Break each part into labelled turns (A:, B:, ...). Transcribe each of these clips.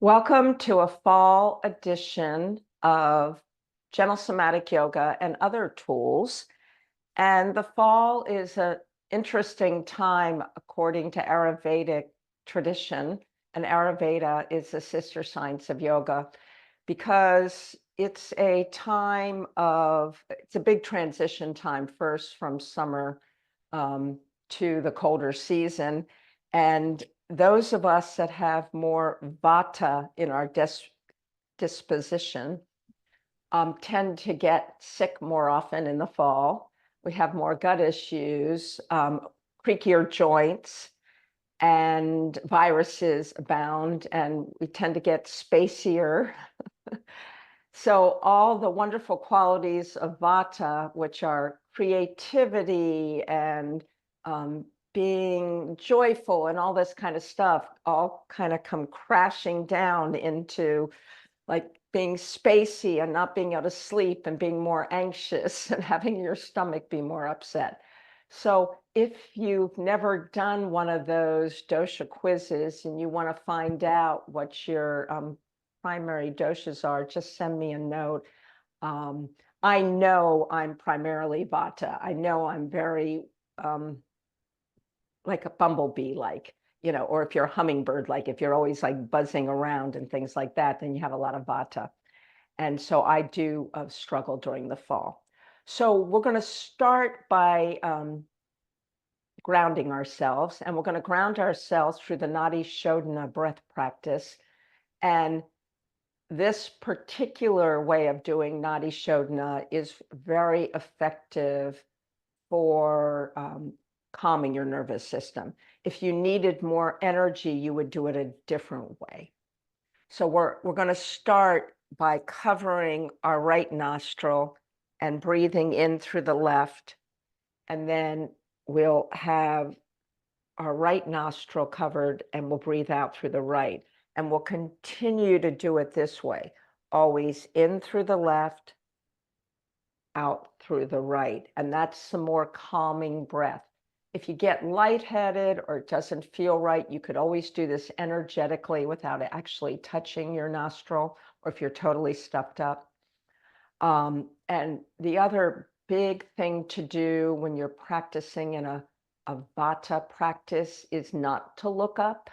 A: Welcome to a fall edition of Gentle Somatic Yoga and other tools. And the fall is an interesting time according to Ayurvedic tradition. And Ayurveda is the sister science of yoga because it's a big transition time, first from summer to the colder season. And those of us that have more vata in our disposition tend to get sick more often in the fall. We have more gut issues, creakier joints, and viruses abound, and we tend to get spacier. So all the wonderful qualities of vata, which are creativity and being joyful and all this kind of stuff, all kind of come crashing down into like being spacey and not being able to sleep and being more anxious and having your stomach be more upset. So if you've never done one of those dosha quizzes and you want to find out what your primary doshas are, just send me a note. I know I'm primarily vata. I know I'm very like a bumblebee, or if you're a hummingbird, like if you're always like buzzing around and things like that, then you have a lot of vata. And so I do struggle during the fall. So we're going to start by grounding ourselves, and we're going to ground ourselves through the Nadi Shodhana breath practice. And this particular way of doing Nadi Shodhana is very effective for calming your nervous system. If you needed more energy, you would do it a different way. So we're going to start by covering our right nostril and breathing in through the left. And then we'll have our right nostril covered and we'll breathe out through the right. And we'll continue to do it this way, always in through the left, out through the right. And that's some more calming breath. If you get lightheaded or it doesn't feel right, you could always do this energetically without actually touching your nostril, or if you're totally stuffed up. And the other big thing to do when you're practicing in a vata practice is not to look up.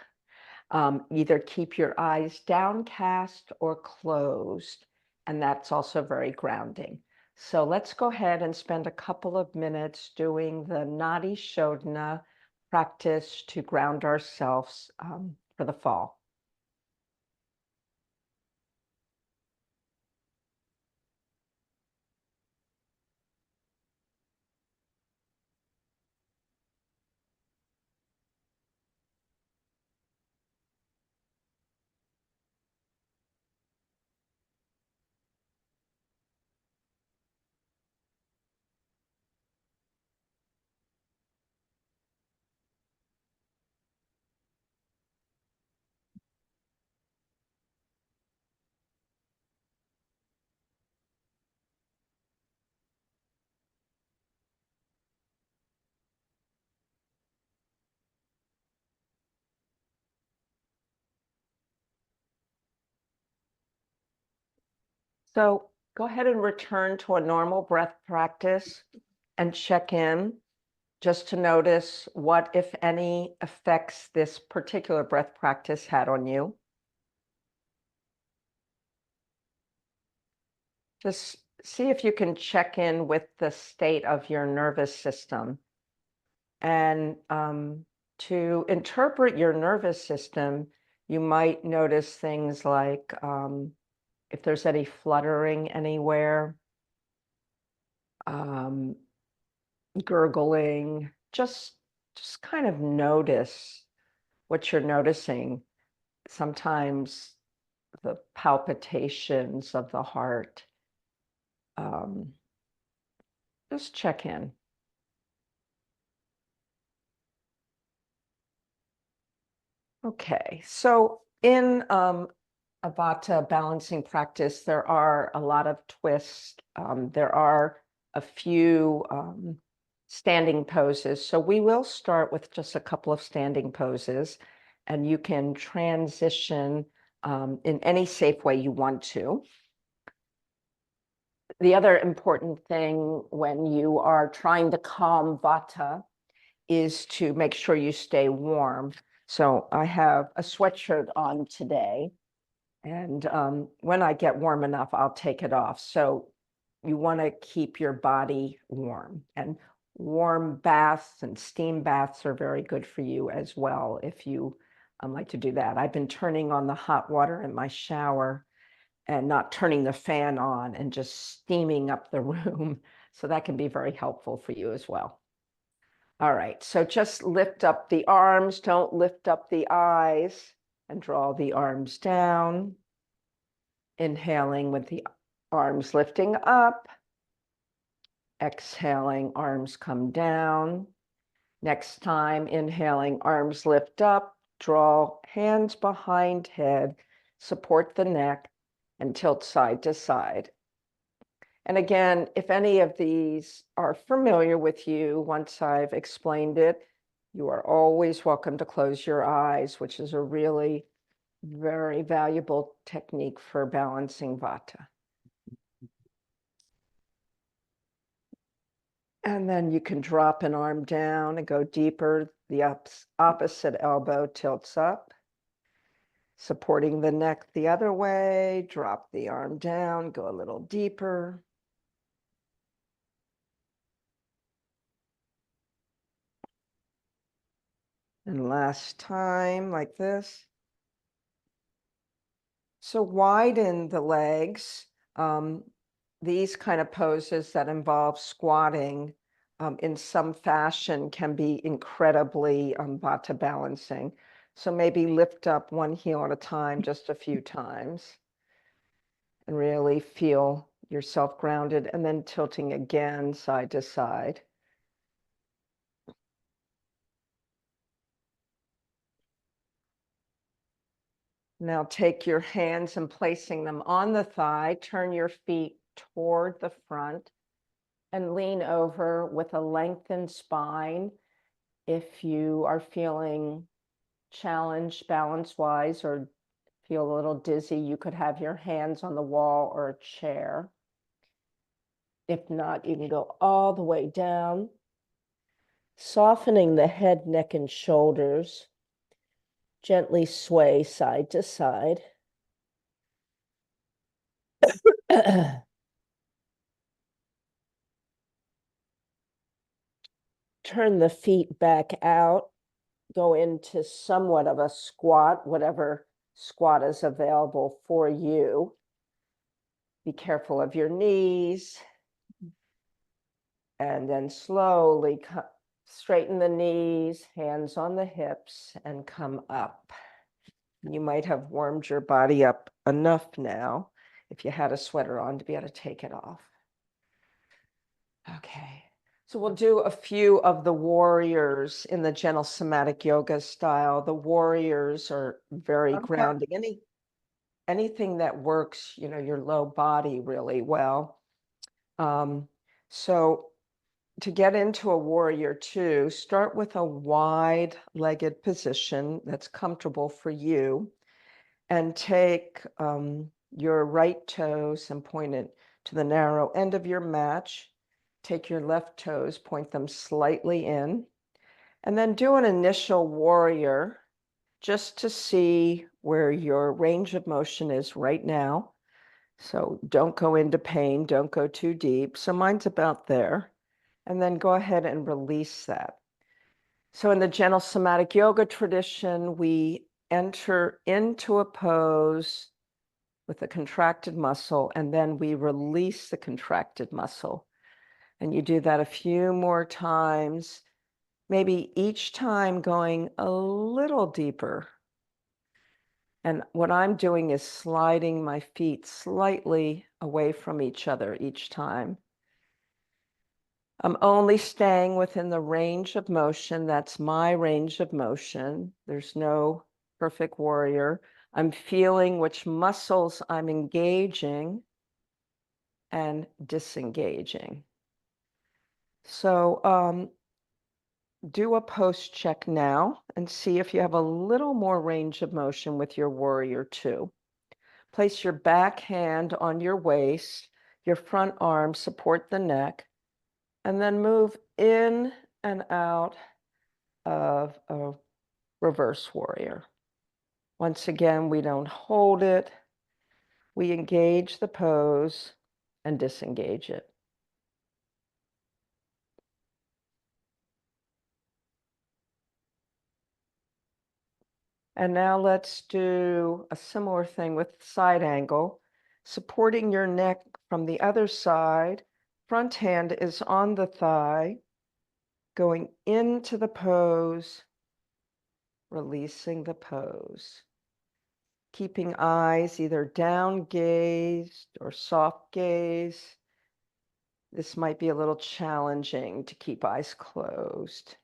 A: Either keep your eyes downcast or closed, and that's also very grounding. So let's go ahead and spend a couple of minutes doing the Nadi Shodhana practice to ground ourselves for the fall. So go ahead and return to a normal breath practice and check in just to notice what, if any, effects this particular breath practice had on you. Just see if you can check in with the state of your nervous system. And to interpret your nervous system, you might notice things like if there's any fluttering anywhere, um, gurgling, just kind of notice what you're noticing. Sometimes the palpitations of the heart. Just check in. Okay, so in a Vata balancing practice, there are a lot of twists. There are a few standing poses. So we will start with just a couple of standing poses, and you can transition in any safe way you want to. The other important thing when you are trying to calm Vata is to make sure you stay warm. So I have a sweatshirt on today, and when I get warm enough, I'll take it off. So you want to keep your body warm, and warm baths and steam baths are very good for you as well if you like to do that. I've been turning on the hot water in my shower and not turning the fan on and just steaming up the room. So that can be very helpful for you as well. All right, so just lift up the arms, don't lift up the eyes, and draw the arms down. Inhaling with the arms lifting up. Exhaling, arms come down. Next time, inhaling, arms lift up, draw hands behind head, support the neck, and tilt side to side. And again, if any of these are familiar with you, once I've explained it, you are always welcome to close your eyes, which is a really very valuable technique for balancing Vata. And then you can drop an arm down and go deeper. The opposite elbow tilts up. Supporting the neck the other way, drop the arm down, go a little deeper. And last time, like this. So widen the legs. These kind of poses that involve squatting in some fashion can be incredibly Vata balancing. So maybe lift up one heel at a time, just a few times, and really feel yourself grounded, and then tilting again side to side. Now take your hands and placing them on the thigh, turn your feet toward the front and lean over with a lengthened spine. If you are feeling challenged balance-wise or feel a little dizzy, you could have your hands on the wall or a chair. If not, you can go all the way down, softening the head, neck, and shoulders. Gently sway side to side. Turn the feet back out. Go into somewhat of a squat, whatever squat is available for you. Be careful of your knees. And then slowly straighten the knees, hands on the hips, and come up. You might have warmed your body up enough now, if you had a sweater on, to be able to take it off. Okay. So we'll do a few of the warriors in the Gentle Somatic Yoga style. The warriors are very grounding. Anything that works, your low body really well. So to get into a warrior two, start with a wide-legged position that's comfortable for you, and take your right toes and point it to the narrow end of your mat. Take your left toes, point them slightly in, and then do an initial warrior just to see where your range of motion is right now. So don't go into pain, don't go too deep. So mine's about there. And then go ahead and release that. So in the Gentle Somatic Yoga tradition, we enter into a pose with a contracted muscle, and then we release the contracted muscle. And you do that a few more times, maybe each time going a little deeper. And what I'm doing is sliding my feet slightly away from each other each time. I'm only staying within the range of motion. That's my range of motion. There's no perfect warrior. I'm feeling which muscles I'm engaging and disengaging. So do a post check now and see if you have a little more range of motion with your warrior two. Place your back hand on your waist, your front arm support the neck, and then move in and out of a reverse warrior. Once again, we don't hold it. We engage the pose and disengage it. And now let's do a similar thing with side angle, supporting your neck from the other side. Front hand is on the thigh, going into the pose, releasing the pose. Keeping eyes either down gazed or soft gaze. This might be a little challenging to keep eyes closed.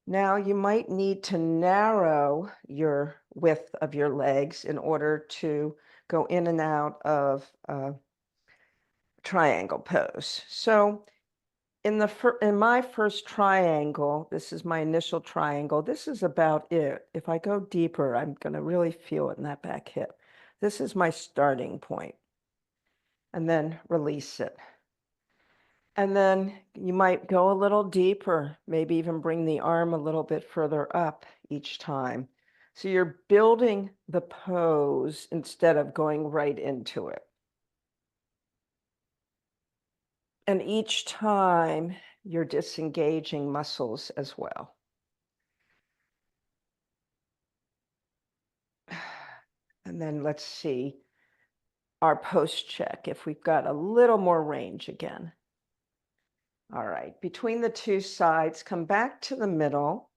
A: Now you might need to narrow your width of your legs in order to go in and out of triangle pose. So in my first triangle, this is my initial triangle. This is about it. If I go deeper, I'm going to really feel it in that back hip. This is my starting point. And then release it. And then you might go a little deeper, maybe even bring the arm a little bit further up each time. So you're building the pose instead of going right into it. And each time you're disengaging muscles as well. And then let's see our post check if we've got a little more range again. All right, between the two sides, come back to the middle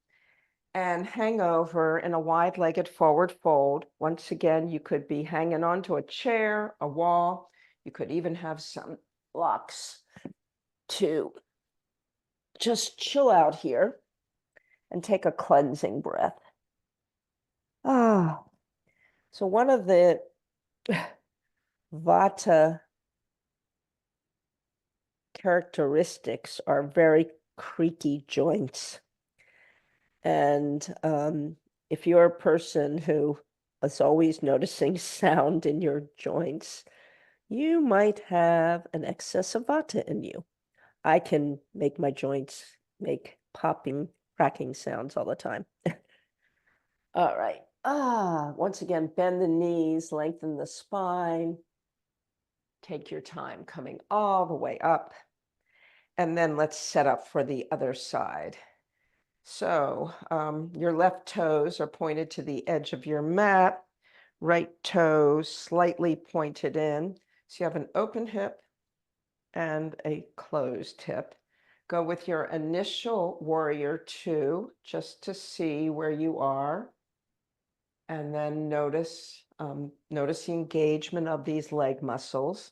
A: and hang over in a wide-legged forward fold. Once again, you could be hanging onto a chair, a wall. You could even have some blocks to just chill out here and take a cleansing breath. So one of the Vata characteristics are very creaky joints. And if you're a person who is always noticing sound in your joints, you might have an excess of Vata in you. I can make my joints make popping, cracking sounds all the time. All right. Once again, bend the knees, lengthen the spine. Take your time coming all the way up. And then let's set up for the other side. So your left toes are pointed to the edge of your mat, right toes slightly pointed in. So you have an open hip and a closed hip. Go with your initial warrior two, just to see where you are. And then notice the engagement of these leg muscles.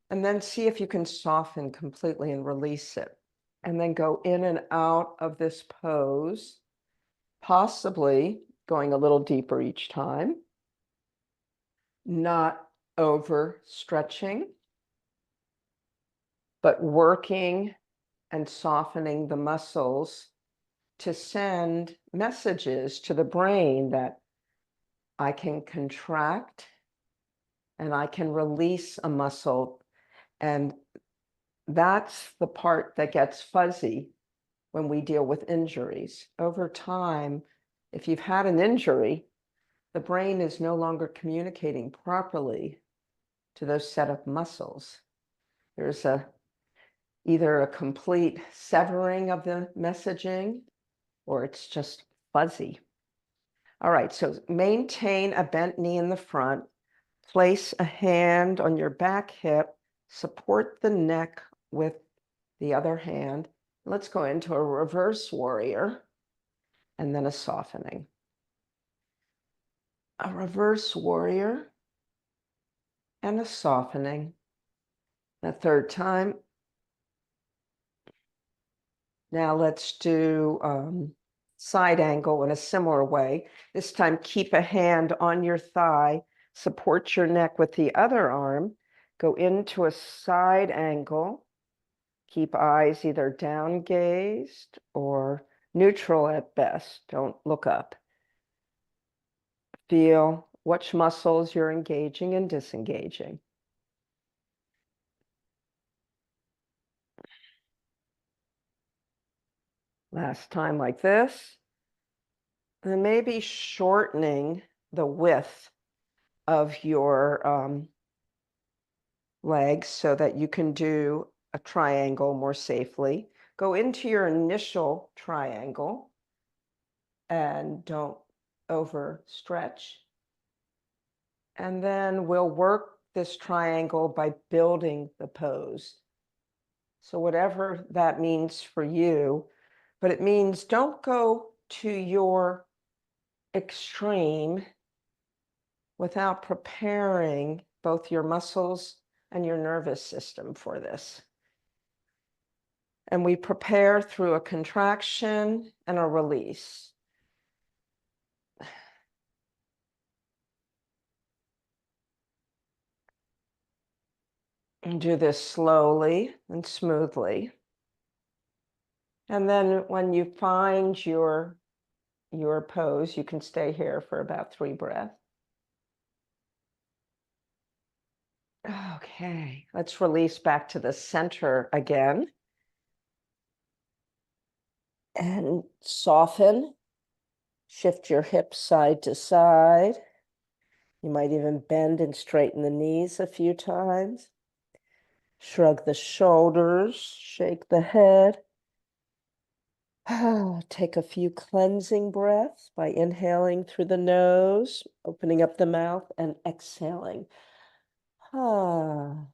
A: And then see if you can soften completely and release it. And then go in and out of this pose, possibly going a little deeper each time, not over stretching, but working and softening the muscles to send messages to the brain that I can contract and I can release a muscle. And that's the part that gets fuzzy when we deal with injuries. Over time, if you've had an injury, the brain is no longer communicating properly to those set of muscles. There's either a complete severing of the messaging or it's just fuzzy. All right, so maintain a bent knee in the front. Place a hand on your back hip. Support the neck with the other hand. Let's go into a reverse warrior and then a softening. A reverse warrior and a softening. A third time. Now let's do side angle in a similar way. This time, keep a hand on your thigh, support your neck with the other arm, go into a side angle, Keep eyes either down gazed or neutral at best. Don't look up. Feel which muscles you're engaging and disengaging. Last time like this. And then maybe shortening the width of your legs so that you can do a triangle more safely. Go into your initial triangle and don't overstretch. And then we'll work this triangle by building the pose. So whatever that means for you, but it means don't go to your extreme without preparing both your muscles and your nervous system for this. And we prepare through a contraction and a release. And do this slowly and smoothly. And then when you find your pose, you can stay here for about 3 breaths. Okay, let's release back to the center again. And soften. Shift your hips side to side. You might even bend and straighten the knees a few times. Shrug the shoulders, shake the head. Take a few cleansing breaths by inhaling through the nose, opening up the mouth, and exhaling. Ah.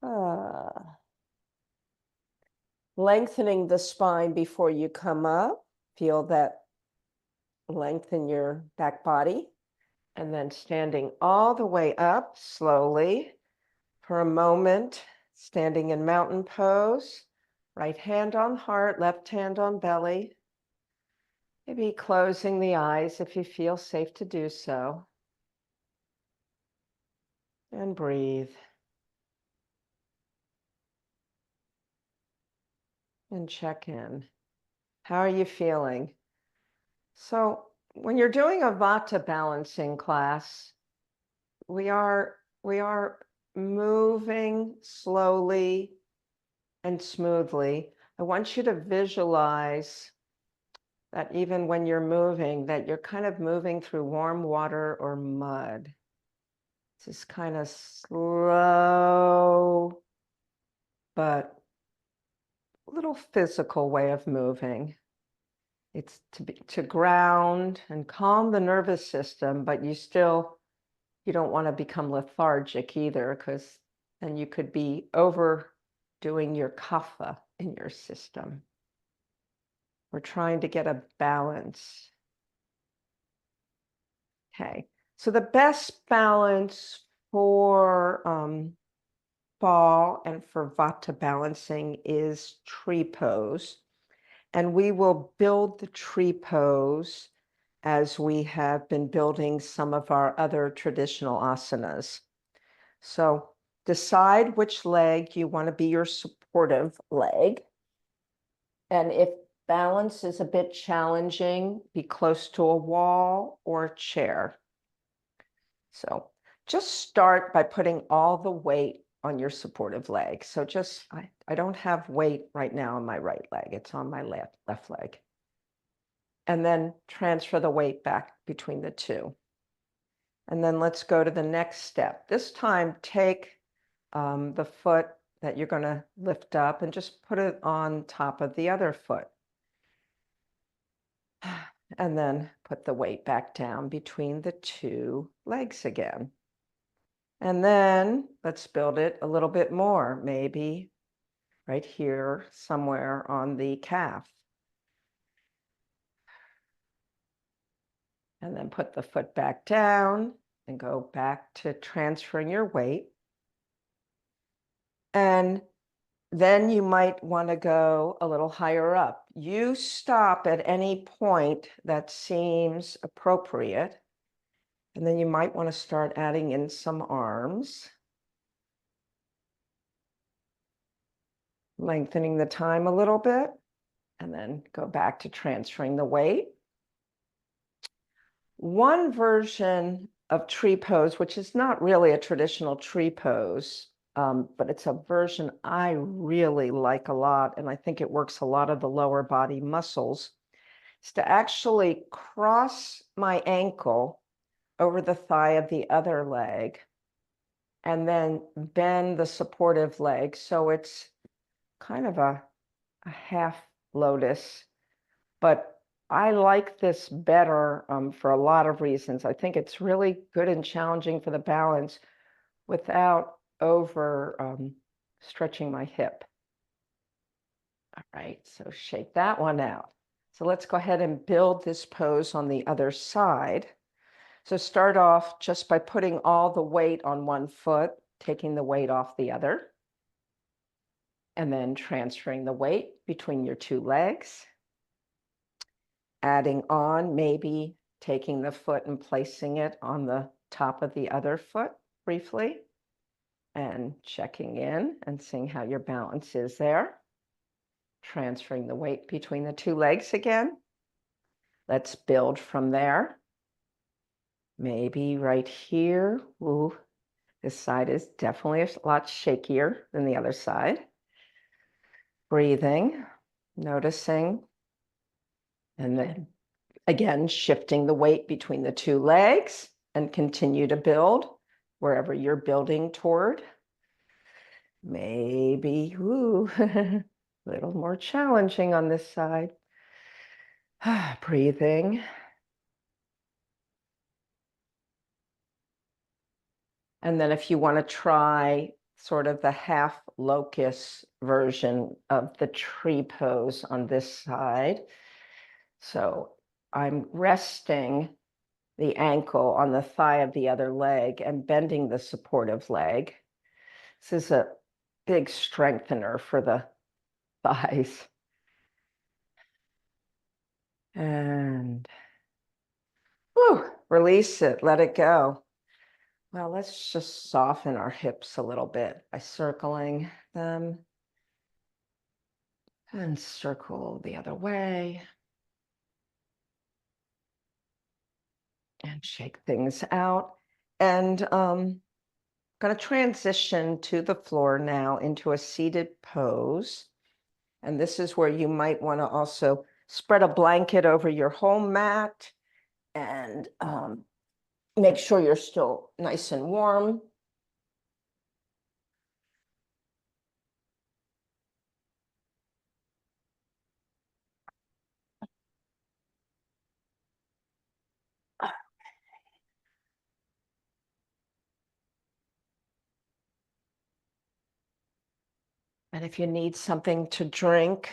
A: Ah. Lengthening the spine before you come up. Feel that length in your back body. And then standing all the way up slowly for a moment, standing in mountain pose. Right hand on heart, left hand on belly. Maybe closing the eyes if you feel safe to do so. And breathe. And check in. How are you feeling? So when you're doing a Vata balancing class, we are moving slowly and smoothly. I want you to visualize that even when you're moving, that you're kind of moving through warm water or mud. This is kind of slow, but a little physical way of moving. It's to ground and calm the nervous system, but you don't want to become lethargic either, because then you could be overdoing your kapha in your system. We're trying to get a balance. Okay, so the best balance for fall and for Vata balancing is tree pose. And we will build the tree pose as we have been building some of our other traditional asanas. So decide which leg you want to be your supportive leg. And if balance is a bit challenging, be close to a wall or a chair. So just start by putting all the weight on your supportive leg. So I don't have weight right now on my right leg. It's on my left leg. And then transfer the weight back between the two. And then let's go to the next step. This time, take the foot that you're going to lift up and just put it on top of the other foot. And then put the weight back down between the two legs again. And then let's build it a little bit more, maybe right here somewhere on the calf. And then put the foot back down and go back to transferring your weight. And then you might want to go a little higher up. You stop at any point that seems appropriate. And then you might want to start adding in some arms. lengthening the time a little bit, and then go back to transferring the weight. One version of tree pose, which is not really a traditional tree pose, but it's a version I really like a lot, and I think it works a lot of the lower body muscles, is to actually cross my ankle over the thigh of the other leg and then bend the supportive leg. So it's kind of a half lotus, but I like this better for a lot of reasons. I think it's really good and challenging for the balance without over stretching my hip. All right, so shake that one out. So let's go ahead and build this pose on the other side. So start off just by putting all the weight on one foot, taking the weight off the other, and then transferring the weight between your two legs. Adding on, maybe taking the foot and placing it on the top of the other foot briefly, and checking in and seeing how your balance is there. Transferring the weight between the two legs again. Let's build from there. Maybe right here. Ooh, this side is definitely a lot shakier than the other side. Breathing, noticing, and then again, shifting the weight between the two legs, and continue to build wherever you're building toward. Maybe, ooh, a little more challenging on this side. Breathing. And then if you want to try sort of the half locust version of the tree pose on this side. So I'm resting the ankle on the thigh of the other leg and bending the supportive leg. This is a big strengthener for the thighs. And whew, release it, let it go. Well, let's just soften our hips a little bit by circling them and circle the other way and shake things out. And going to transition to the floor now into a seated pose. And this is where you might want to also spread a blanket over your home mat and make sure you're still nice and warm. And if you need something to drink,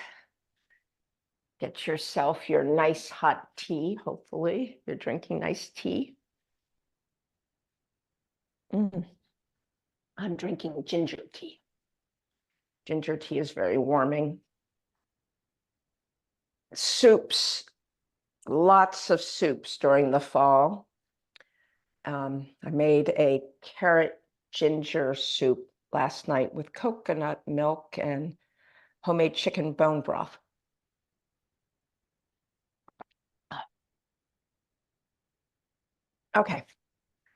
A: get yourself your nice hot tea. Hopefully you're drinking nice tea. I'm drinking ginger tea. Ginger tea is very warming. Soups, lots of soups during the fall. I made a carrot ginger soup last night with coconut milk and homemade chicken bone broth. Okay,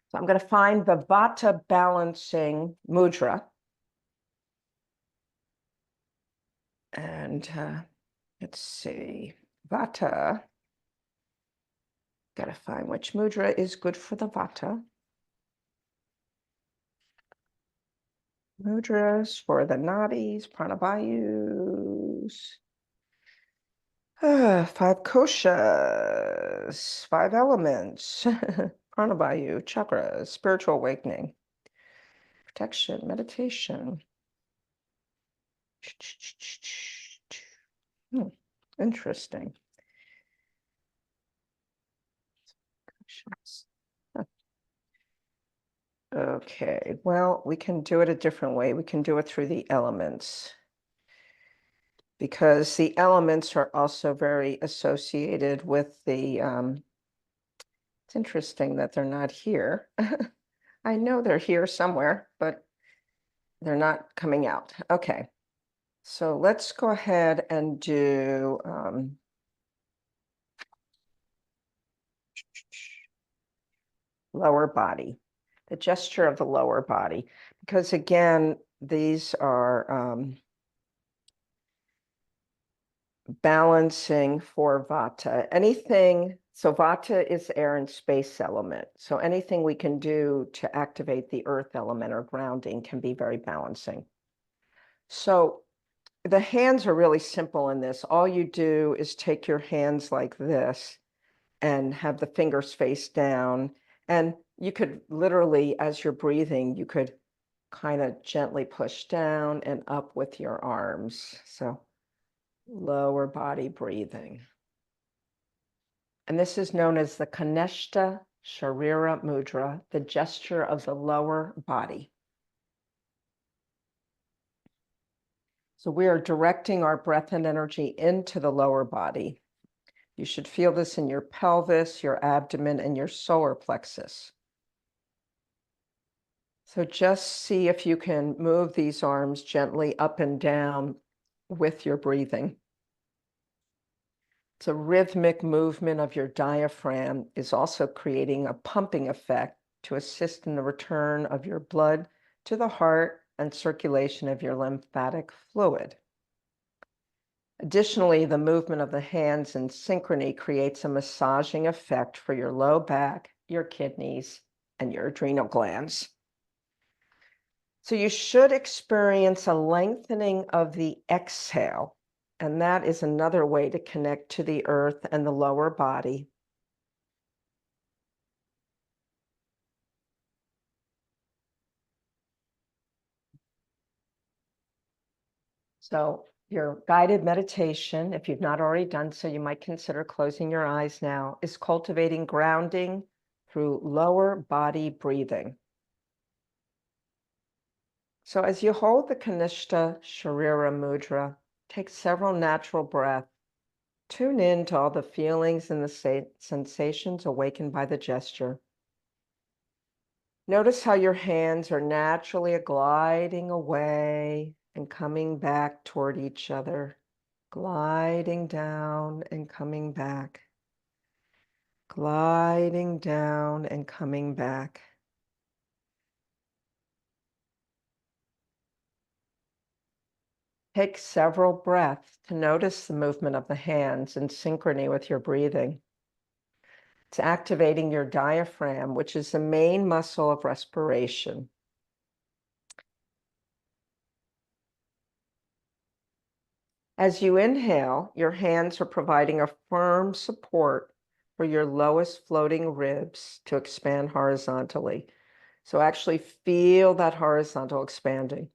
A: so I'm going to find the Vata balancing mudra. And let's see, Vata. Got to find which mudra is good for the Vata. Mudras for the nadis, pranavayus. 5 koshas, 5 elements, pranavayu, chakras, spiritual awakening, protection, meditation. Interesting. Okay, well, we can do it a different way. We can do it through the elements, because the elements are also very associated with the, it's interesting that they're not here. I know they're here somewhere, but they're not coming out. Okay. So let's go ahead and do lower body, the gesture of the lower body, because again, these are balancing for Vata. So Vata is air and space element. So anything we can do to activate the earth element or grounding can be very balancing. So the hands are really simple in this. All you do is take your hands like this and have the fingers face down. And you could literally, as you're breathing, you could kind of gently push down and up with your arms. So lower body breathing. And this is known as the Kaneshta Sharira Mudra, the gesture of the lower body. So we are directing our breath and energy into the lower body. You should feel this in your pelvis, your abdomen, and your solar plexus. So just see if you can move these arms gently up and down with your breathing. It's a rhythmic movement of your diaphragm is also creating a pumping effect to assist in the return of your blood to the heart and circulation of your lymphatic fluid. Additionally, the movement of the hands in synchrony creates a massaging effect for your low back, your kidneys, and your adrenal glands. So you should experience a lengthening of the exhale, and that is another way to connect to the earth and the lower body. So your guided meditation, if you've not already done so, you might consider closing your eyes now, is cultivating grounding through lower body breathing. So as you hold the Kanishta Sharira Mudra, take several natural breaths. Tune in to all the feelings and the sensations awakened by the gesture. Notice how your hands are naturally gliding away and coming back toward each other, gliding down and coming back, gliding down and coming back. Take several breaths to notice the movement of the hands in synchrony with your breathing. It's activating your diaphragm, which is the main muscle of respiration. As you inhale, your hands are providing a firm support for your lowest floating ribs to expand horizontally. So actually feel that horizontal expanding.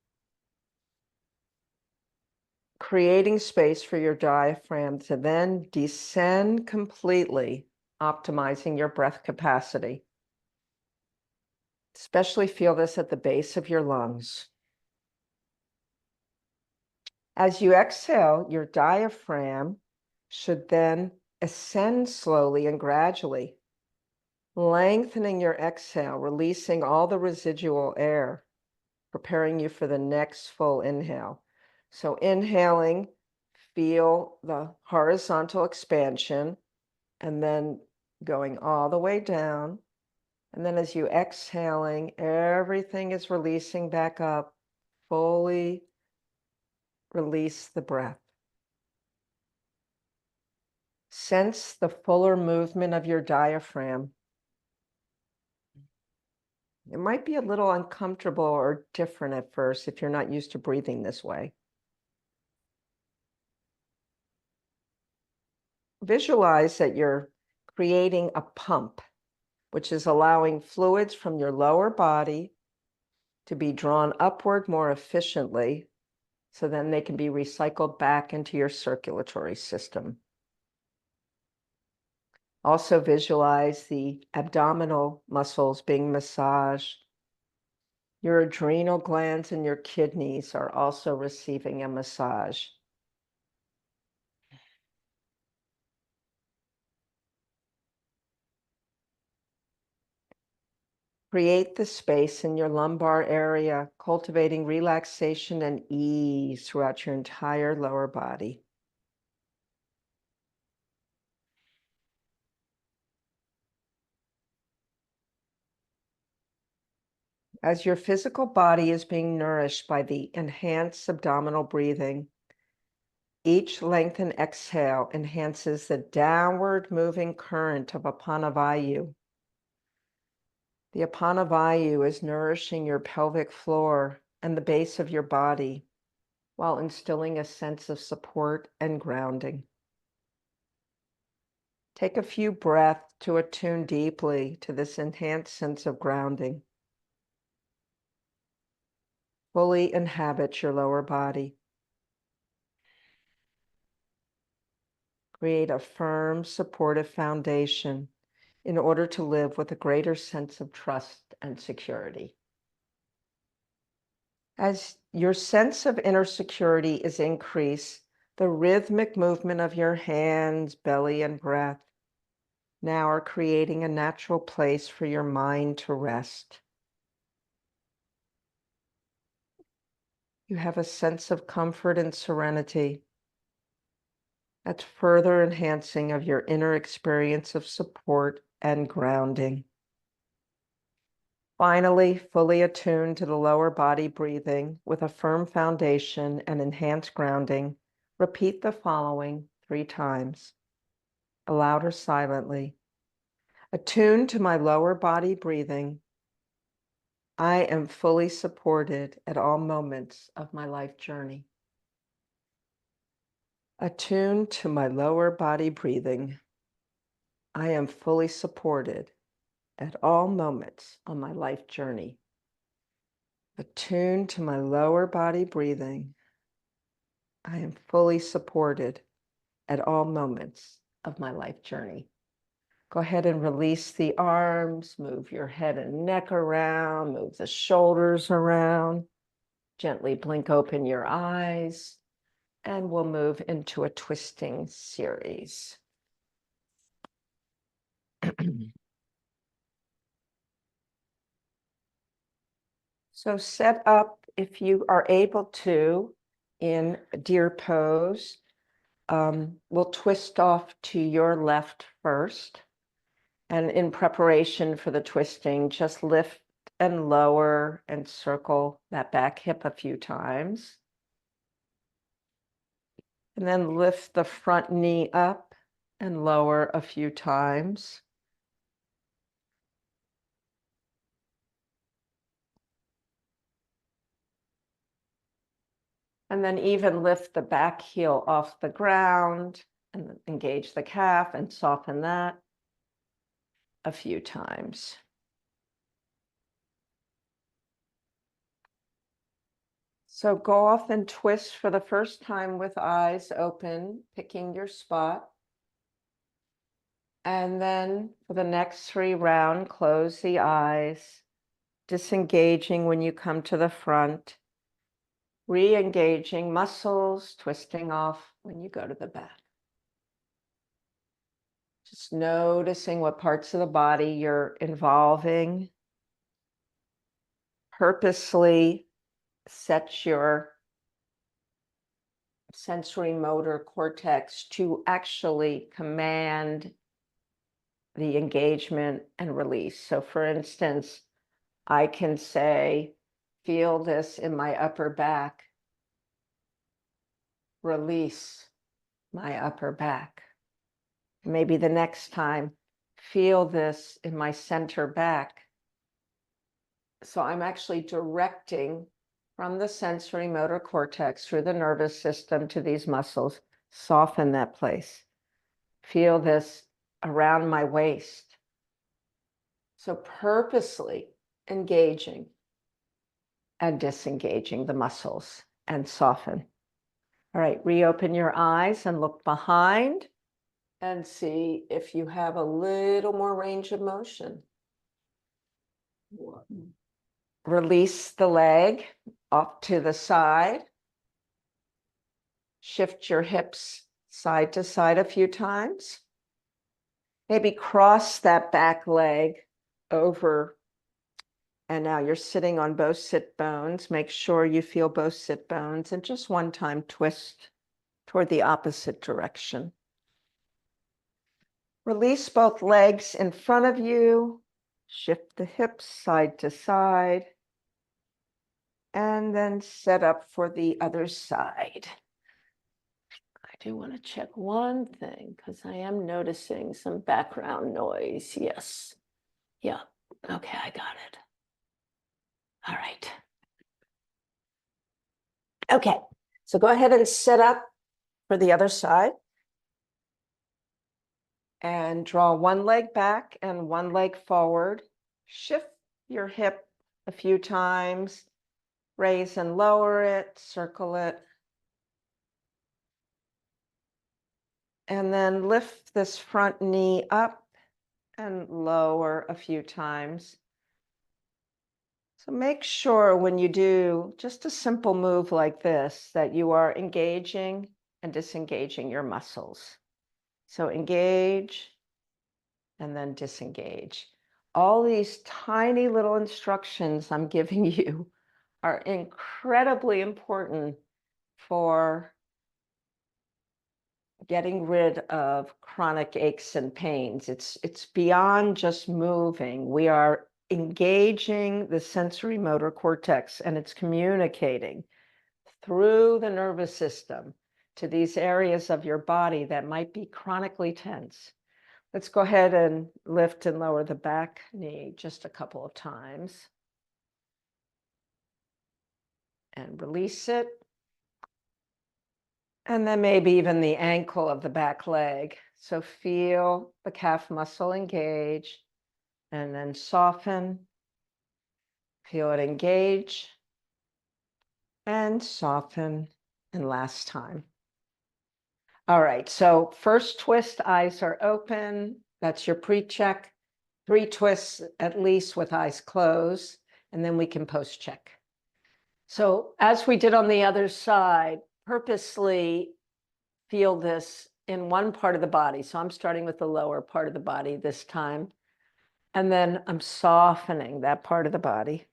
A: Creating space for your diaphragm to then descend completely, optimizing your breath capacity. Especially feel this at the base of your lungs. As you exhale, your diaphragm should then ascend slowly and gradually, lengthening your exhale, releasing all the residual air, preparing you for the next full inhale. So inhaling, feel the horizontal expansion, and then going all the way down. And then as you exhaling, everything is releasing back up, fully release the breath. Sense the fuller movement of your diaphragm. It might be a little uncomfortable or different at first if you're not used to breathing this way. Visualize that you're creating a pump, which is allowing fluids from your lower body to be drawn upward more efficiently, so then they can be recycled back into your circulatory system. Also visualize the abdominal muscles being massaged. Your adrenal glands and your kidneys are also receiving a massage. Create the space in your lumbar area, cultivating relaxation and ease throughout your entire lower body. As your physical body is being nourished by the enhanced abdominal breathing, each lengthened exhale enhances the downward moving current of Apanavayu. The Apanavayu is nourishing your pelvic floor and the base of your body while instilling a sense of support and grounding. Take a few breaths to attune deeply to this enhanced sense of grounding. Fully inhabit your lower body. Create a firm, supportive foundation in order to live with a greater sense of trust and security. As your sense of inner security is increased, the rhythmic movement of your hands, belly, and breath now are creating a natural place for your mind to rest. You have a sense of comfort and serenity that's further enhancing of your inner experience of support and grounding. Finally, fully attuned to the lower body breathing with a firm foundation and enhanced grounding, repeat the following 3 times, aloud or silently. Attuned to my lower body breathing, I am fully supported at all moments of my life journey. Attuned to my lower body breathing, I am fully supported at all moments on my life journey. Attuned to my lower body breathing, I am fully supported at all moments of my life journey. Go ahead and release the arms, move your head and neck around, move the shoulders around, gently blink open your eyes, and we'll move into a twisting series. So set up, if you are able to, in deer pose. We'll twist off to your left first. And in preparation for the twisting, just lift and lower and circle that back hip a few times. And then lift the front knee up and lower a few times. And then even lift the back heel off the ground and engage the calf and soften that a few times. So go off and twist for the first time with eyes open, picking your spot. And then for the next 3 rounds, close the eyes, disengaging when you come to the front, re-engaging muscles, twisting off when you go to the back. Just noticing what parts of the body you're involving. Purposely set your sensory motor cortex to actually command the engagement and release. So for instance, I can say, feel this in my upper back, release my upper back. Maybe the next time, feel this in my center back. So I'm actually directing from the sensory motor cortex through the nervous system to these muscles, soften that place. Feel this around my waist. So purposely engaging and disengaging the muscles and soften. All right, reopen your eyes and look behind and see if you have a little more range of motion. Release the leg off to the side. Shift your hips side to side a few times. Maybe cross that back leg over And now you're sitting on both sit bones. Make sure you feel both sit bones and just one time twist toward the opposite direction. Release both legs in front of you. Shift the hips side to side. And then set up for the other side. I do want to check one thing because I am noticing some background noise. Yes. Yeah. Okay, I got it. All right. Okay, so go ahead and set up for the other side. And draw one leg back and one leg forward. Shift your hip a few times. Raise and lower it, circle it. And then lift this front knee up and lower a few times. So make sure when you do just a simple move like this that you are engaging and disengaging your muscles. So engage and then disengage. All these tiny little instructions I'm giving you are incredibly important for getting rid of chronic aches and pains. It's beyond just moving. We are engaging the sensory motor cortex, and it's communicating through the nervous system to these areas of your body that might be chronically tense. Let's go ahead and lift and lower the back knee just a couple of times. And release it. And then maybe even the ankle of the back leg. So feel the calf muscle engage and then soften. Feel it engage and soften. And last time. All right, so first twist, eyes are open. That's your pre-check. 3 twists at least with eyes closed, and then we can post-check. So as we did on the other side, purposely feel this in one part of the body. So I'm starting with the lower part of the body this time. And then I'm softening that part of the body.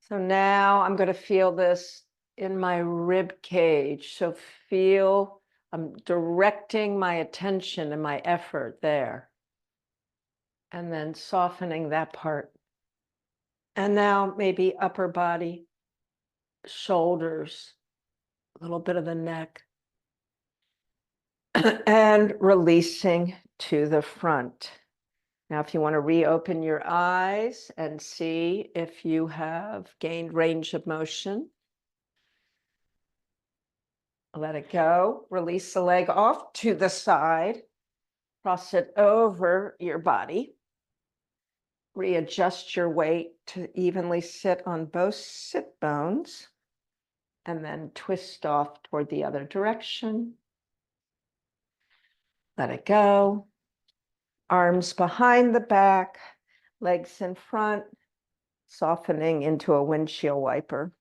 A: So now I'm going to feel this in my rib cage. So feel I'm directing my attention and my effort there. And then softening that part. And now maybe upper body, shoulders, a little bit of the neck. And releasing to the front. Now, if you want to reopen your eyes and see if you have gained range of motion, let it go. Release the leg off to the side. Cross it over your body. Readjust your weight to evenly sit on both sit bones. And then twist off toward the other direction. Let it go. Arms behind the back, legs in front, softening into a windshield wiper.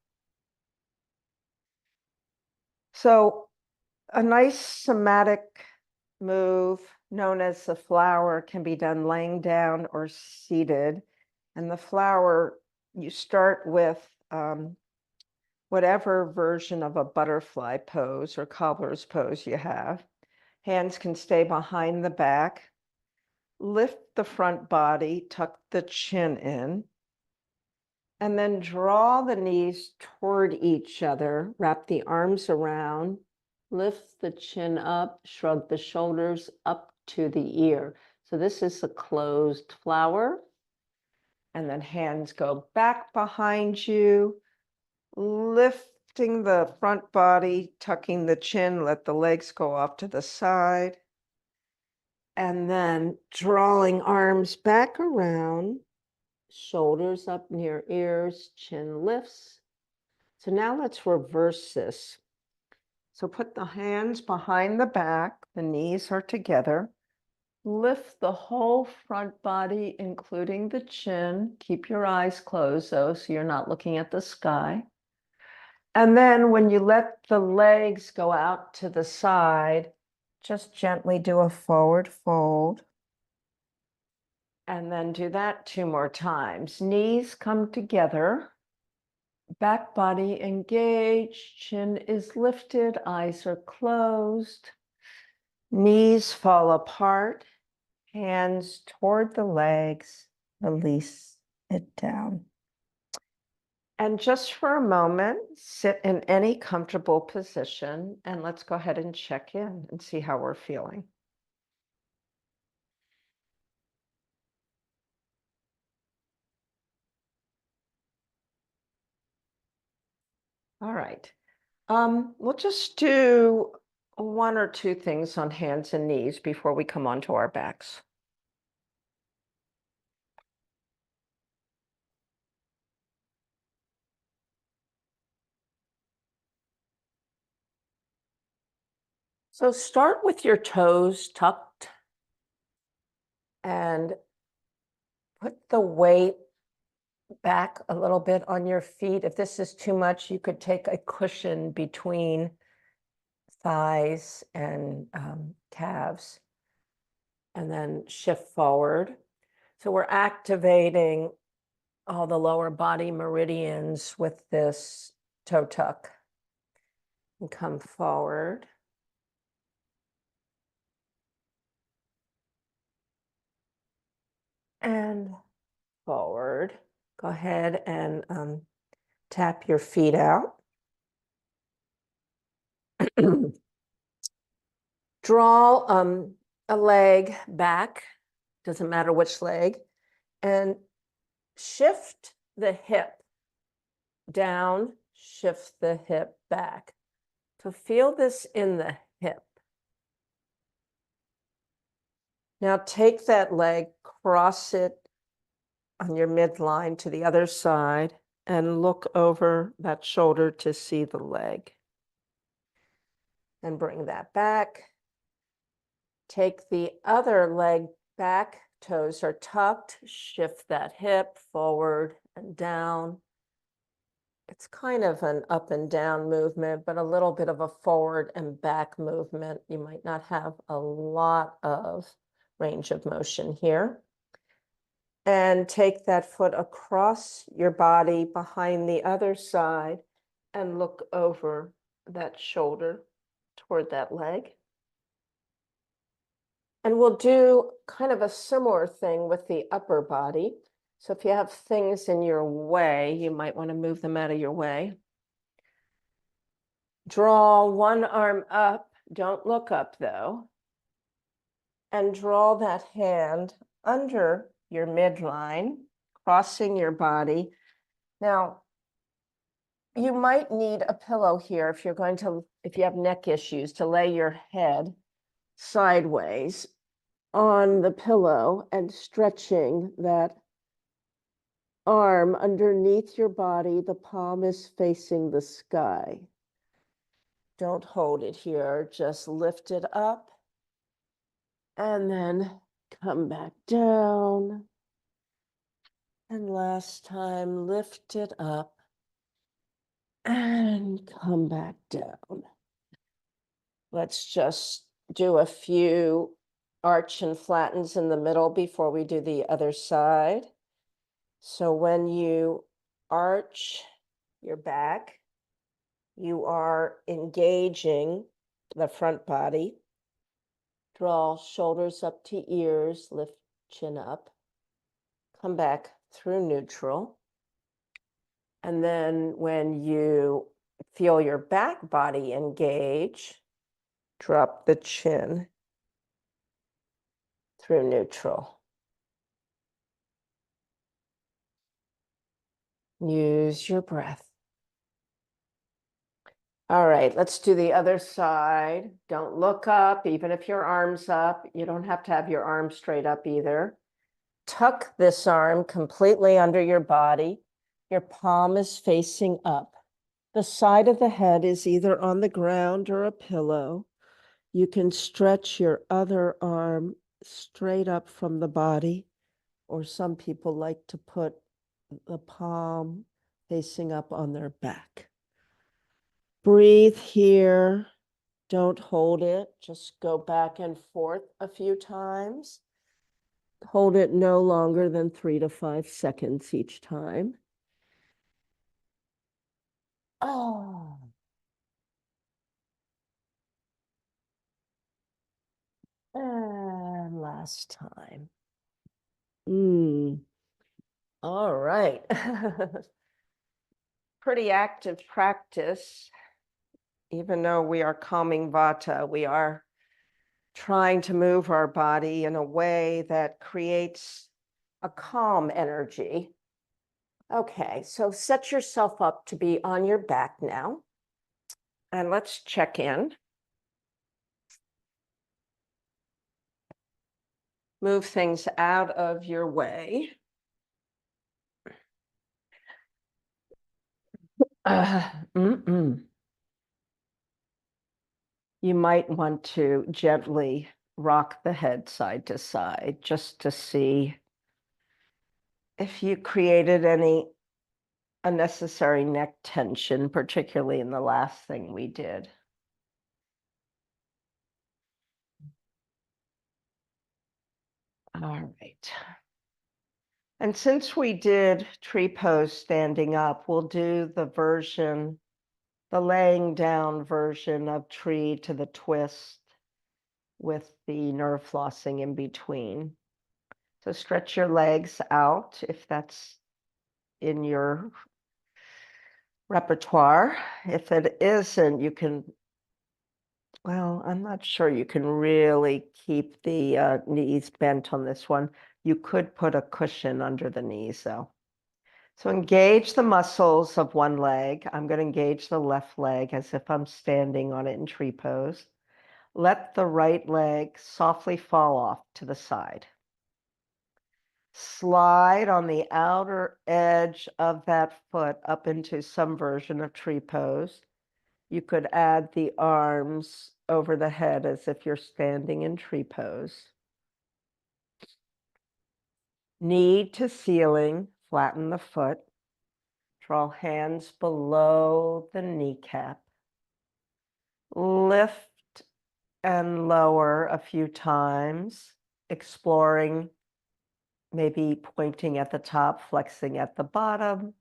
A: So a nice somatic move known as the flower can be done laying down or seated. And the flower, you start with whatever version of a butterfly pose or cobbler's pose you have. Hands can stay behind the back. Lift the front body, tuck the chin in. And then draw the knees toward each other, wrap the arms around, lift the chin up, shrug the shoulders up to the ear. So this is a closed flower. And then hands go back behind you, lifting the front body, tucking the chin, let the legs go off to the side. And then drawing arms back around. Shoulders up near ears, chin lifts. So now let's reverse this. So put the hands behind the back, the knees are together. Lift the whole front body, including the chin. Keep your eyes closed though, so you're not looking at the sky. And then when you let the legs go out to the side, just gently do a forward fold. And then do that 2 more times. Knees come together, back body engaged, chin is lifted, eyes are closed, knees fall apart, hands toward the legs, release it down. And just for a moment, sit in any comfortable position, and let's go ahead and check in and see how we're feeling. All right. We'll just do 1 or 2 things on hands and knees before we come onto our backs. So start with your toes tucked and put the weight back a little bit on your feet. If this is too much, you could take a cushion between thighs and calves and then shift forward. So we're activating all the lower body meridians with this toe tuck. And come forward. And forward. Go ahead and tap your feet out. Draw a leg back, doesn't matter which leg, and shift the hip down, shift the hip back. So feel this in the hip. Now take that leg, cross it on your midline to the other side, and look over that shoulder to see the leg. And bring that back. Take the other leg back, toes are tucked, shift that hip forward and down. It's kind of an up and down movement, but a little bit of a forward and back movement. You might not have a lot of range of motion here. And take that foot across your body behind the other side and look over that shoulder toward that leg. And we'll do kind of a similar thing with the upper body. So if you have things in your way, you might want to move them out of your way. Draw one arm up. Don't look up though. And draw that hand under your midline, crossing your body. Now, you might need a pillow here if you have neck issues, to lay your head sideways on the pillow and stretching that arm underneath your body. The palm is facing the sky. Don't hold it here, just lift it up and then come back down. And last time, lift it up and come back down. Let's just do a few arch and flattens in the middle before we do the other side. So when you arch your back, you are engaging the front body. Draw shoulders up to ears, lift chin up, come back through neutral. And then when you feel your back body engage, drop the chin through neutral. Use your breath. All right, let's do the other side. Don't look up, even if your arm's up. You don't have to have your arm straight up either. Tuck this arm completely under your body. Your palm is facing up. The side of the head is either on the ground or a pillow. You can stretch your other arm straight up from the body, or some people like to put the palm facing up on their back. Breathe here. Don't hold it. Just go back and forth a few times.
B: Hold it no longer than 3 to 5 seconds each time. Oh. And last time. All right. Pretty active practice. Even though we are calming vata, we are trying to move our body in a way that creates a calm energy. Okay, so set yourself up to be on your back now. And let's check in. Move things out of your way. You might want to gently rock the head side to side just to see if you created any unnecessary neck tension, particularly in the last thing we did. All right. And since we did tree pose standing up, we'll do the laying down version of tree to the twist with the nerve flossing in between. So stretch your legs out if that's in your repertoire. If it isn't, you can, well, I'm not sure you can really keep the knees bent on this one. You could put a cushion under the knees though. So engage the muscles of one leg. I'm going to engage the left leg as if I'm standing on it in tree pose. Let the right leg softly fall off to the side. Slide on the outer edge of that foot up into some version of tree pose. You could add the arms over the head as if you're standing in tree pose. Knee to ceiling, flatten the foot. Draw hands below the kneecap. Lift and lower a few times, exploring, maybe pointing at the top, flexing at the bottom.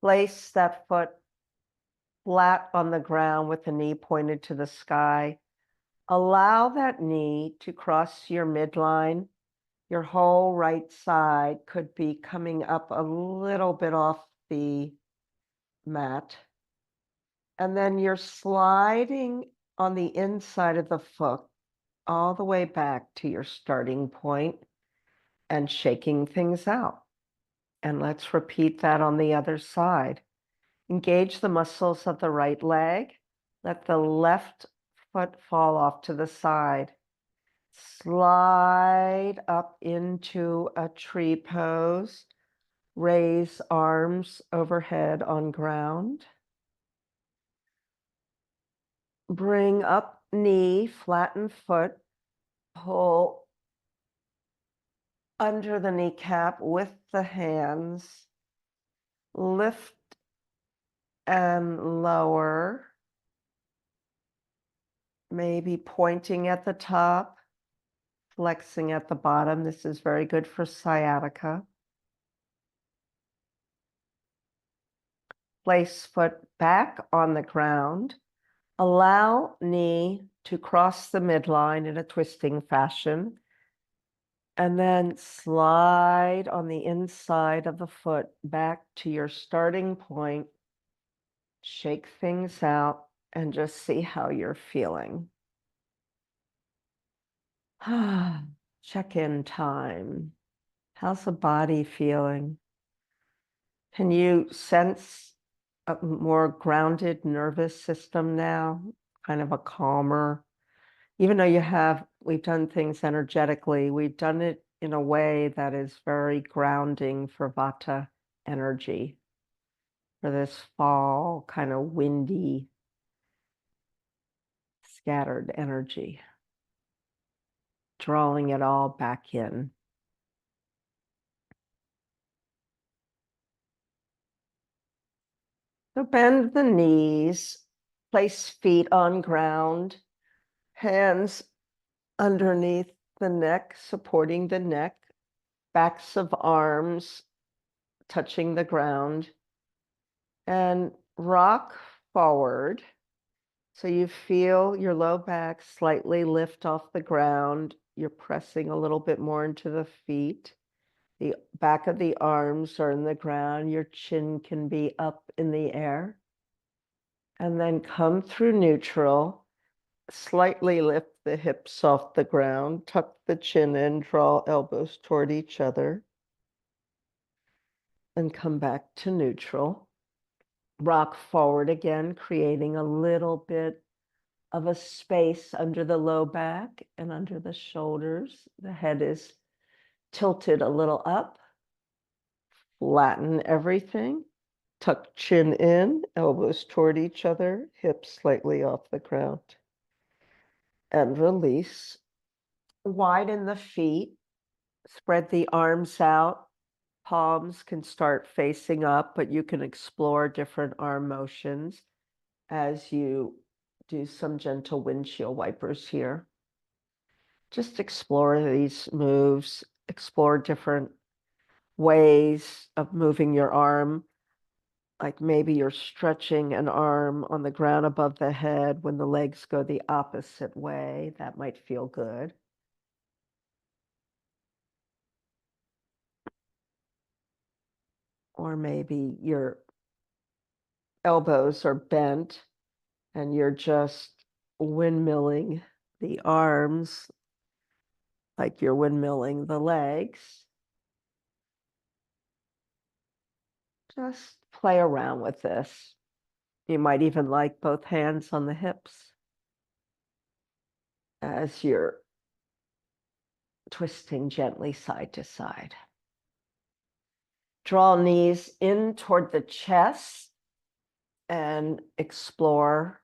B: Place that foot flat on the ground with the knee pointed to the sky. Allow that knee to cross your midline. Your whole right side could be coming up a little bit off the mat. And then you're sliding on the inside of the foot all the way back to your starting point and shaking things out. And let's repeat that on the other side. Engage the muscles of the right leg. Let the left foot fall off to the side. Slide up into a tree pose. Raise arms overhead on ground. Bring up knee, flatten foot. Pull under the kneecap with the hands. Lift and lower. Maybe pointing at the top, flexing at the bottom. This is very good for sciatica. Place foot back on the ground. Allow knee to cross the midline in a twisting fashion. And then slide on the inside of the foot back to your starting point. Shake things out and just see how you're feeling. Check-in time. How's the body feeling? Can you sense a more grounded nervous system now? Kind of a calmer, even though we've done things energetically, we've done it in a way that is very grounding for vata energy, for this fall kind of windy, scattered energy, drawing it all back in. So bend the knees, Place feet on ground, hands underneath the neck, supporting the neck, backs of arms touching the ground, and rock forward. So you feel your low back slightly lift off the ground. You're pressing a little bit more into the feet. The back of the arms are in the ground. Your chin can be up in the air. And then come through neutral. Slightly lift the hips off the ground. Tuck the chin in, draw elbows toward each other. And come back to neutral. Rock forward again, creating a little bit of a space under the low back and under the shoulders. The head is tilted a little up. Flatten everything. Tuck chin in, elbows toward each other, hips slightly off the ground. And release. Widen the feet. Spread the arms out. Palms can start facing up, but you can explore different arm motions as you do some gentle windshield wipers here. Just explore these moves, explore different ways of moving your arm. Like maybe you're stretching an arm on the ground above the head when the legs go the opposite way. That might feel good. Or maybe your elbows are bent and you're just windmilling the arms like you're windmilling the legs. Just play around with this. You might even like both hands on the hips as you're twisting gently side to side. Draw knees in toward the chest and explore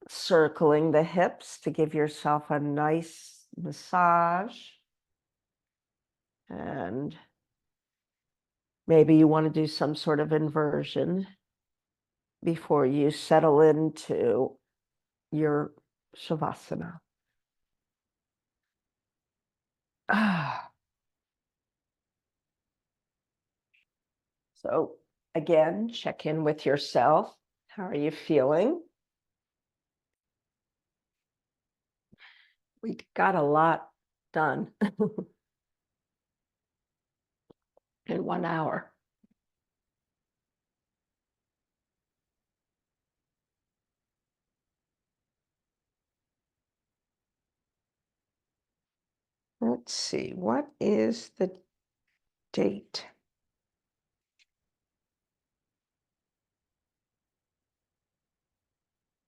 B: circling the hips to give yourself a nice massage. And maybe you want to do some sort of inversion before you settle into your Shavasana. So again, check in with yourself. How are you feeling? We got a lot done in 1 hour. Let's see, what is the date?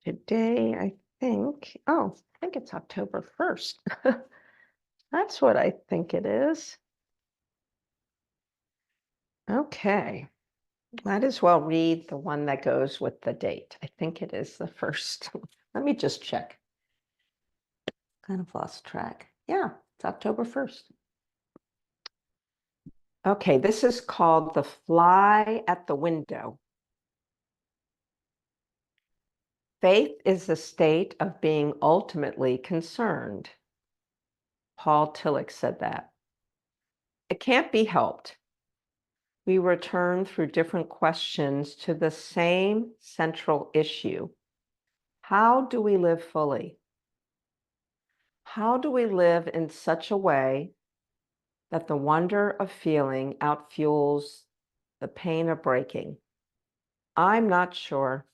B: Today, I think it's October 1st. That's what I think it is. Okay. Might as well read the one that goes with the date. I think it is the 1st. Let me just check. Kind of lost track. Yeah, it's October 1st. Okay, this is called The Fly at the Window. Faith is the state of being ultimately concerned. Paul Tillich said that. It can't be helped. We return through different questions to the same central issue. How do we live fully? How do we live in such a way that the wonder of feeling outfuels the pain of breaking? I'm not sure.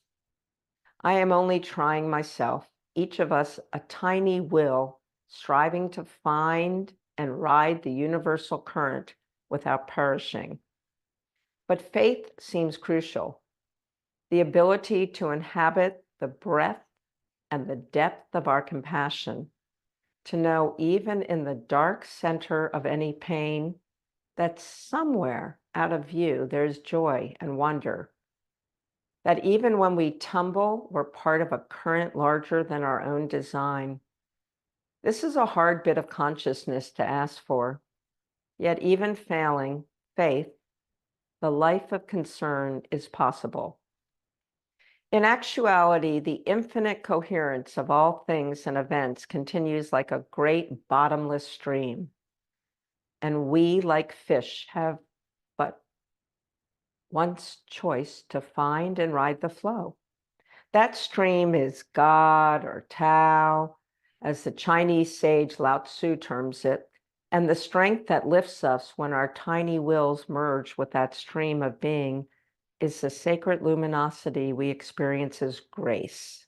B: I am only trying myself, each of us a tiny will, striving to find and ride the universal current without perishing. But faith seems crucial. The ability to inhabit the breadth and the depth of our compassion, to know even in the dark center of any pain that somewhere out of view there's joy and wonder. That even when we tumble, we're part of a current larger than our own design. This is a hard bit of consciousness to ask for. Yet even failing faith, the life of concern is possible.
A: In actuality, the infinite coherence of all things and events continues like a great bottomless stream. And we, like fish, have but one choice to find and ride the flow. That stream is God or Tao, as the Chinese sage Lao Tzu terms it, and the strength that lifts us when our tiny wills merge with that stream of being is the sacred luminosity we experience as grace.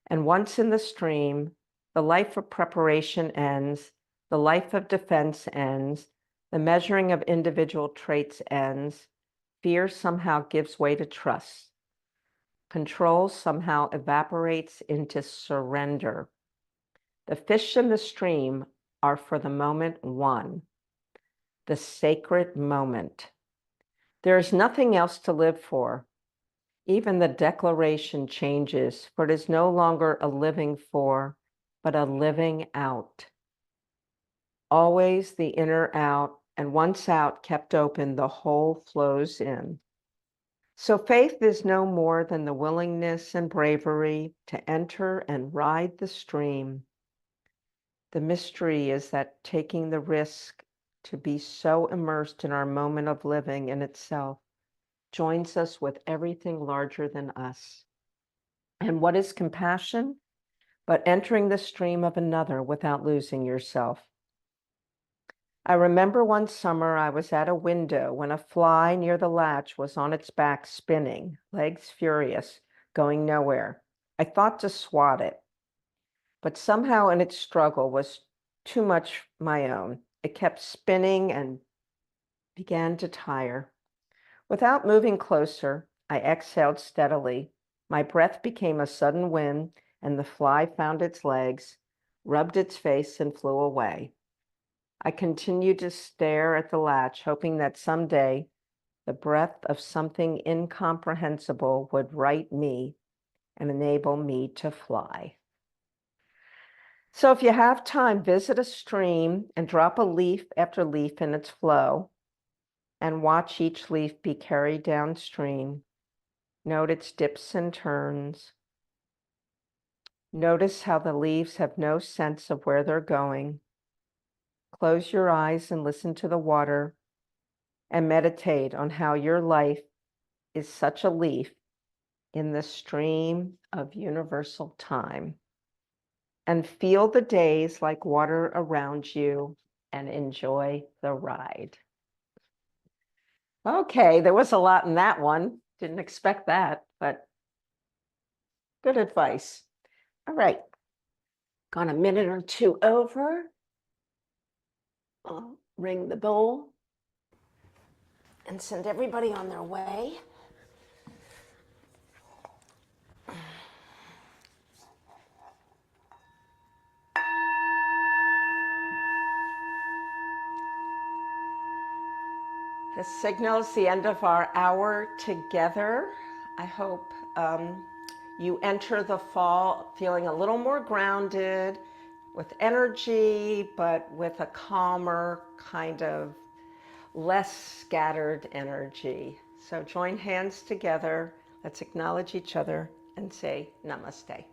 A: And once in the stream, the life of preparation ends, the life of defense ends, the measuring of individual traits ends, fear somehow gives way to trust. Control somehow evaporates into surrender. The fish in the stream are for the moment one, the sacred moment. There is nothing else to live for. Even the declaration changes, for it is no longer a living for, but a living out. Always the inner out, and once out, kept open, the whole flows in. So faith is no more than the willingness and bravery to enter and ride the stream. The mystery is that taking the risk to be so immersed in our moment of living in itself joins us with everything larger than us. And what is compassion? But entering the stream of another without losing yourself. I remember one summer I was at a window when a fly near the latch was on its back spinning, legs furious, going nowhere. I thought to swat it, but somehow in its struggle was too much my own. It kept spinning and began to tire. Without moving closer, I exhaled steadily. My breath became a sudden wind, and the fly found its legs, rubbed its face, and flew away. I continued to stare at the latch, hoping that someday the breath of something incomprehensible would right me and enable me to fly. So if you have time, visit a stream and drop a leaf after leaf in its flow and watch each leaf be carried downstream. Note its dips and turns. Notice how the leaves have no sense of where they're going. Close your eyes and listen to the water and meditate on how your life is such a leaf in the stream of universal time. And feel the days like water around you and enjoy the ride. Okay, there was a lot in that one. Didn't expect that, but good advice. All right, gone a minute or two over. I'll ring the bell and send everybody on their way. This signals the end of our hour together. I hope you enter the fall feeling a little more grounded, with energy, but with a calmer, kind of less scattered energy. So join hands together. Let's acknowledge each other and say namaste.